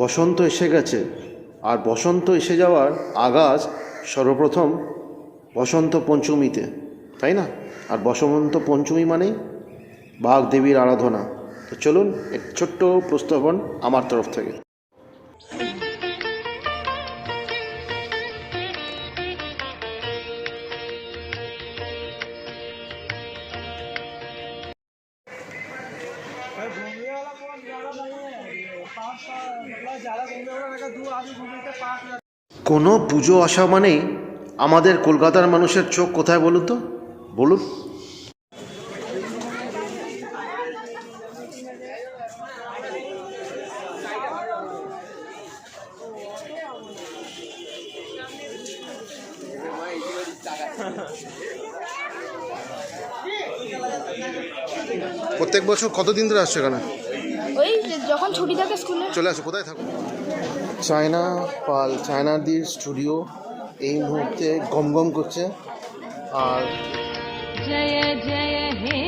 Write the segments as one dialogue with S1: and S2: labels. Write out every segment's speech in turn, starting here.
S1: বসন্ত এসে গেছে, আর বসন্ত এসে যাওয়ার আগাজ সর্বপ্রথম বসন্ত পঞ্চমীতে, তাই না? আর বসন্ত পঞ্চমী মানেই বাগদেবীর আরাধনা। তো চলুন এক ছোট্ট প্রস্তাবন আমার তরফ থেকে। কোনো পুজো আসা মানেই আমাদের কলকাতার মানুষের চোখ কোথায় বলুন তো, বলুন। প্রত্যেক বছর কতদিন ধরে আসছে এখানে?
S2: ওই যখন ছুটি থাকে স্কুলে
S1: চলে আসো। কোথায় থাকো? চায়না পাল, চায়নাদির স্টুডিও এই মুহূর্তে গমগম করছে। আর
S3: জয় জয় হে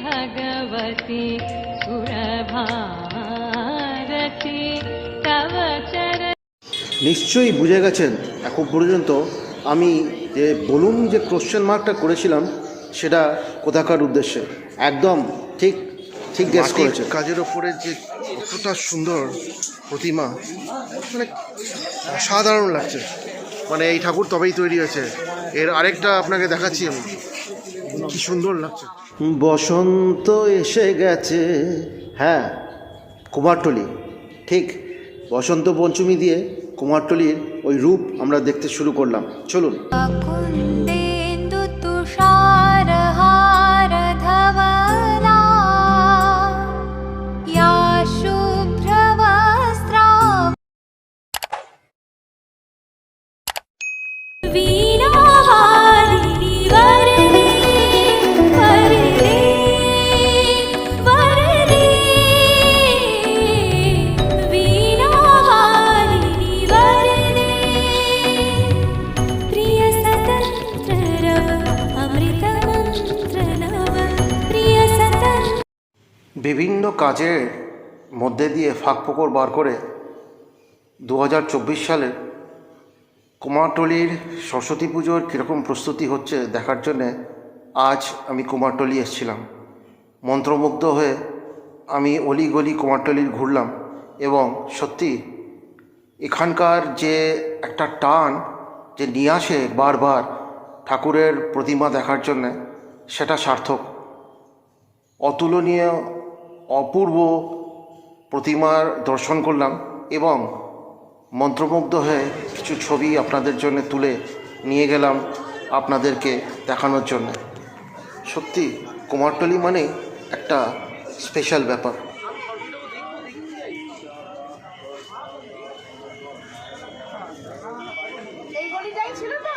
S3: ভগবতী সুরভারতী তব চরণ।
S1: নিশ্চয়ই বুঝে গেছেন এখন পর্যন্ত আমি যে বলুন যে কোশ্চেন মার্কটা করেছিলাম সেটা কোথাকার উদ্দেশ্যে। একদম ঠিক ঠিক গেস করেছে। কাজের ওপরে যে কতটা সুন্দর প্রতিমা, মানে অসাধারণ লাগছে। মানে এই ঠাকুর তবেই তৈরি হয়েছে। এর আরেকটা আপনাকে দেখাচ্ছি আমি, কি সুন্দর লাগছে। বসন্ত এসে গেছে, হ্যাঁ কুমারটুলি, ঠিক বসন্ত পঞ্চমী দিয়ে কুমারটুলির ওই রূপ আমরা দেখতে শুরু করলাম। চলুন।
S3: কুন্দেন্দু তুষারহার ধবলা ইয়া শুভ্রবস্ত্রা वीणावारिणी वरदे वरदे वरदे वीणावारिणी वरदे प्रिय स्वतंत्र रव अमृत मंत्र नव प्रिय स्वतंत्र।
S1: বিভিন্ন কাজের মধ্যে দিয়ে ফাঁক ফোকর বার করে 2024 সালের কুমারটুলির সরস্বতী পুজোর কীরকম প্রস্তুতি হচ্ছে দেখার জন্যে আজ আমি কুমারটুলি এসেছিলাম। মন্ত্রমুগ্ধ হয়ে আমি অলিগলি কুমারটুলির ঘুরলাম এবং সত্যি এখানকার যে একটা টান যে নিয়ে আসে বারবার ঠাকুরের প্রতিমা দেখার জন্যে, সেটা সার্থক। অতুলনীয় অপূর্ব প্রতিমার দর্শন করলাম এবং মন্ত্রমুগ্ধ হয়ে কিছু ছবি আপনাদের জন্য তুলে নিয়ে গেলাম আপনাদেরকে দেখানোর জন্য। সত্যি কুমারটুলি মানে একটা স্পেশাল ব্যাপার।
S2: এই গলিটাই ছিল তো।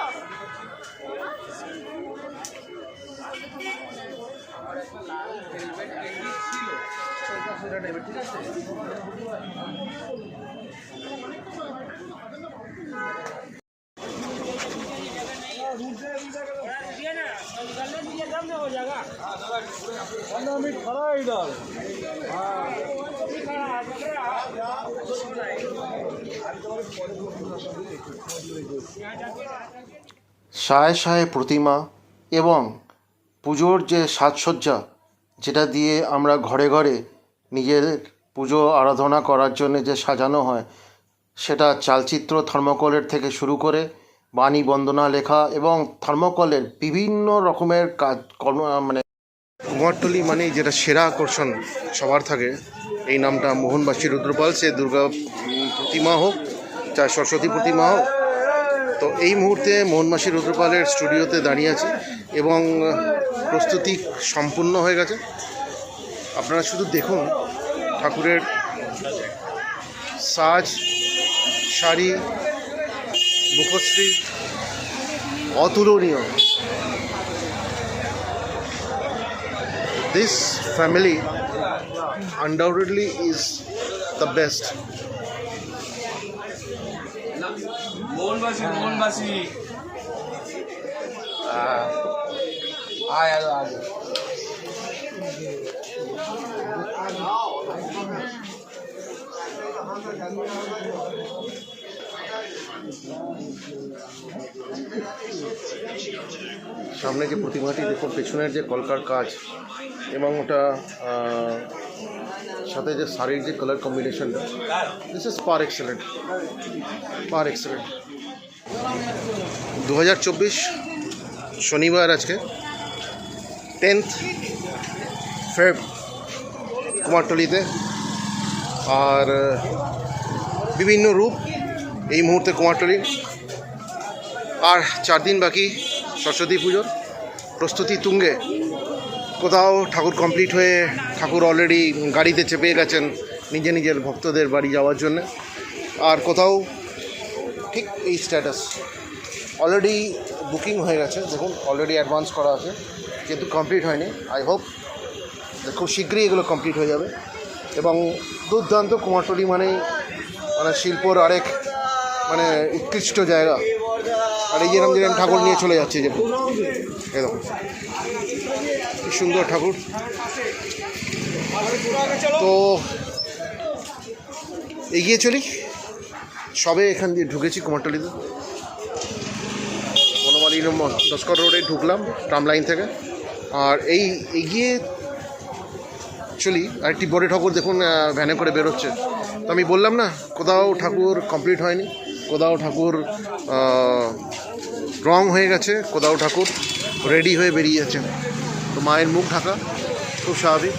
S1: সায় সায় প্রতিমা এবং পুজোর যে সাজসজ্জা, যেটা দিয়ে আমরা ঘরে ঘরে নিজের পুজো আরাধনা করার জন্য যে সাজানো হয়, সেটা চালচিত্র থার্মোকলের থেকে শুরু করে বাণী বন্দনা লেখা এবং থার্মোকলের বিভিন্ন রকমের কাজ কর্ম। মানে কুমারটুলি মানে যেটা সেরা আকর্ষণ সবার থাকে, এই নামটা মোহনবাসী রুদ্রপাল, সে দুর্গা প্রতিমা হোক চাই সরস্বতী প্রতিমা হোক। তো এই মুহূর্তে মোহনবাসী রুদ্রপালের স্টুডিওতে দাঁড়িয়ে আছি এবং প্রস্তুতি সম্পূর্ণ হয়ে গেছে। আপনারা শুধু দেখুন ঠাকুরের সাজ, শাড়ি, মুখশ্রী অতুলনীয়। This family undoubtedly is the best.
S4: मोहनबासी आया
S1: সামনে যে প্রতিমাটি দেখুন, পেছনের যে কলকার কাজ এবং ওটা সাথে যে শাড়ির যে কালার কম্বিনেশনটা, this is per excellent, per excellent. 2024 শনিবার, আজকে 10th ফেব, কুমারটুলিতে। আর বিভিন্ন রূপ এই মুহূর্তে কুমারটুলি। আর 4 দিন বাকি সরস্বতী পুজোর, প্রস্তুতি তুঙ্গে। কোথাও ঠাকুর কমপ্লিট হয়ে ঠাকুর অলরেডি গাড়িতে চেপে গেছেন নিজের ভক্তদের বাড়ি যাওয়ার জন্য। আর কোথাও ঠিক এই স্ট্যাটাস, অলরেডি বুকিং হয়ে গেছে, দেখুন অলরেডি অ্যাডভান্স করা আছে, কিন্তু কমপ্লিট হয়নি। আই হোপ খুব শীঘ্রই এগুলো কমপ্লিট হয়ে যাবে। এবং দুর্দান্ত কুমারটুলি মানে শিল্পর আরেক উৎকৃষ্ট জায়গা। আর এই যেরকম ঠাকুর নিয়ে চলে যাচ্ছে, যে এরকম কি সুন্দর ঠাকুর। তো এগিয়ে চলি। সবে এখান দিয়ে ঢুকেছি কুমারটুলিতে, বনমালী লস্কর রোডে ঢুকলাম ট্রাম লাইন থেকে। আর এই এগিয়ে চলি, আরেকটি বড় ঠাকুর দেখুন ভ্যানে করে বেরোচ্ছে। তো আমি বললাম না, কোথাও ঠাকুর কমপ্লিট হয়নি, কোথাও ঠাকুর রং হয়ে গেছে, কোথাও ঠাকুর রেডি হয়ে বেরিয়ে যাচ্ছে। তো মায়ের মুখ ঢাকা, খুব স্বাভাবিক।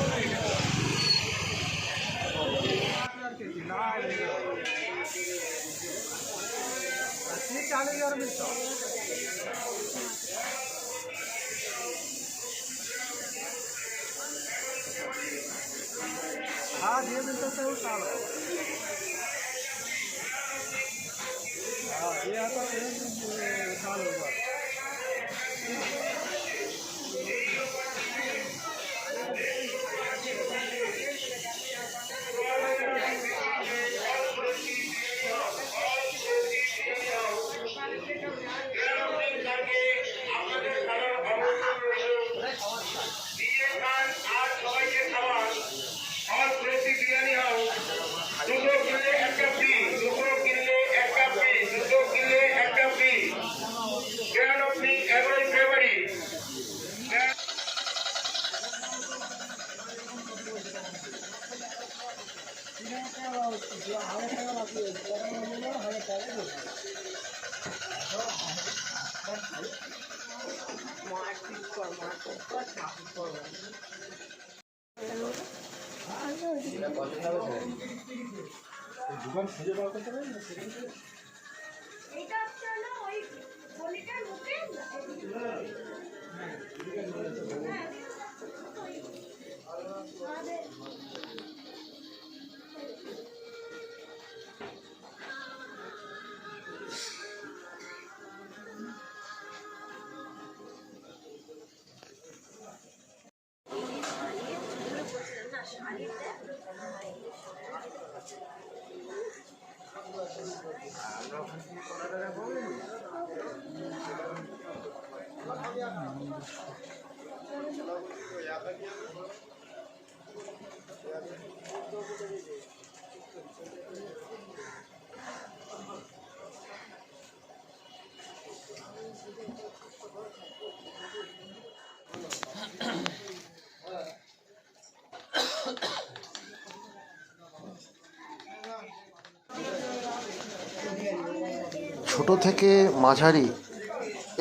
S1: ছোট থেকে মাঝারি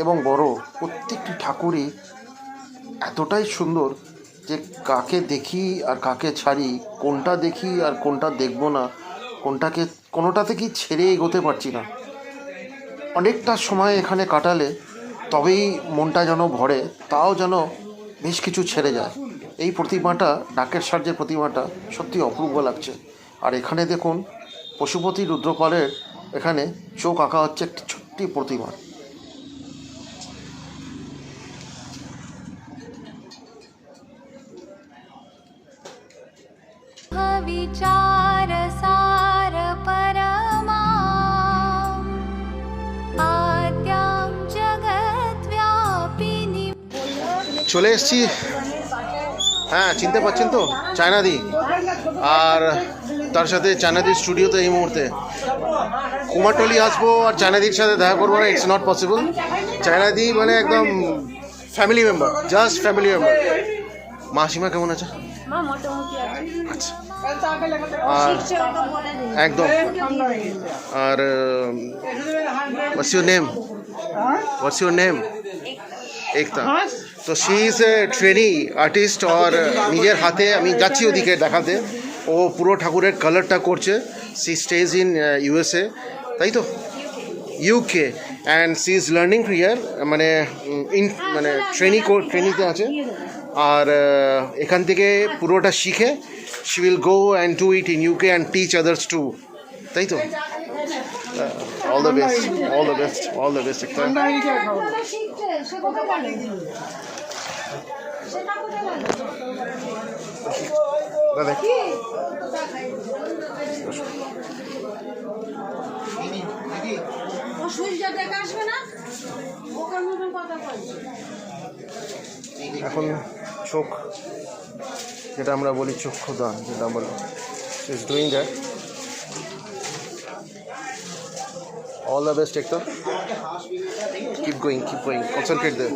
S1: এবং বড় প্রত্যেকটি ঠাকুরই এতটাই সুন্দর যে কাকে দেখি আর কাকে ছাড়ি, কোনটা দেখি আর কোনটা দেখব না, কোনোটা থেকেই ছেড়ে এগোতে পারছি না। অনেকটা সময় এখানে কাটালে তবেই মনটা যেন ভরে, তাও যেন বেশ কিছু ছেড়ে যায়। এই প্রতিমাটা, ডাকেশ্বর যে প্রতিমাটা, সত্যি অপূর্ব লাগছে। আর এখানে দেখুন পশুপতি রুদ্রপালের এখানে চোখ আঁকা হচ্ছে একটি ছোট্ট প্রতিমা।
S3: विचार सार परमा आद्यां जगद्व्यापिनी।
S1: চলে এসেছি, হ্যাঁ চিনতে পারছেন তো, চায়নাদি। আর তার সাথে চায়নাদির স্টুডিওতে এই মুহূর্তে কুমারটলি আসবো আর চায়নাদির সাথে দেখা করবো না, ইটস নট পসিবল। চায়নাদি মানে একদম family member, just family member. মাসিমা কেমন আছে?
S2: মা মোটামুটি আছে।
S1: আচ্ছা, আর একদম। আর what's your name? What's your name? Ekta. তো she is a trainee artist. আর নিজের হাতে আমি যাচ্ছি ওদিকে দেখাতে, ও পুরো ঠাকুরের কালারটা করছে। সি স্টেজ ইন ইউএসএ, তাই তো? UK, and she is learning here, মানে মানে ট্রেনিতে আছে। আর এখান থেকে পুরোটা শিখে she will go and do it in UK and teach others too, তাই তো? All the best, all the best, all the best. একটা দাদা এখন চোখ, যেটা আমরা বলি চক্ষুদান, যেটা বলি, is doing that. All the best একদম। কিপ গোয়িং, কনসেন্ট্রেট দেয়ার।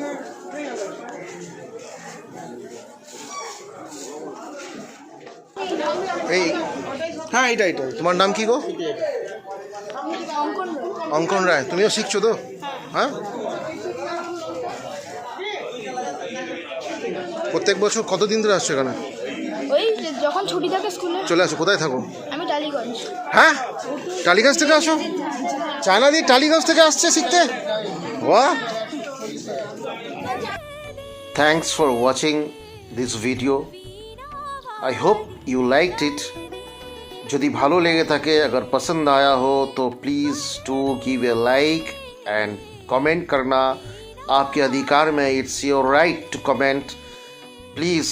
S1: এই হ্যাঁ, এটাই। তোমার নাম কি গো? অঙ্কন রায়। তুমিও শিখছো তো? হ্যাঁ, প্রত্যেক বছর কতদিন ধরে আসছো এখানে?
S2: ওই যখন ছুটি থাকে স্কুলে।
S1: চলে আসো। কোথায় থাকো?
S2: আমি টালিগঞ্জ।
S1: হ্যাঁ, টালিগঞ্জ থেকে আসো? চায়নাদি টালিগঞ্জ থেকে আসছে শিখতে? বাহ! Thanks for watching this video. I hope you liked it. यदि ভালো লেগে থাকে, अगर पसंद आया हो तो please to give a like and comment करना आपके अधिकार में। It's your right to comment. Please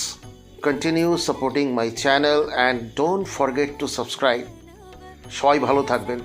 S1: continue supporting my channel and don't forget to subscribe. সবাই ভালো থাকবেন।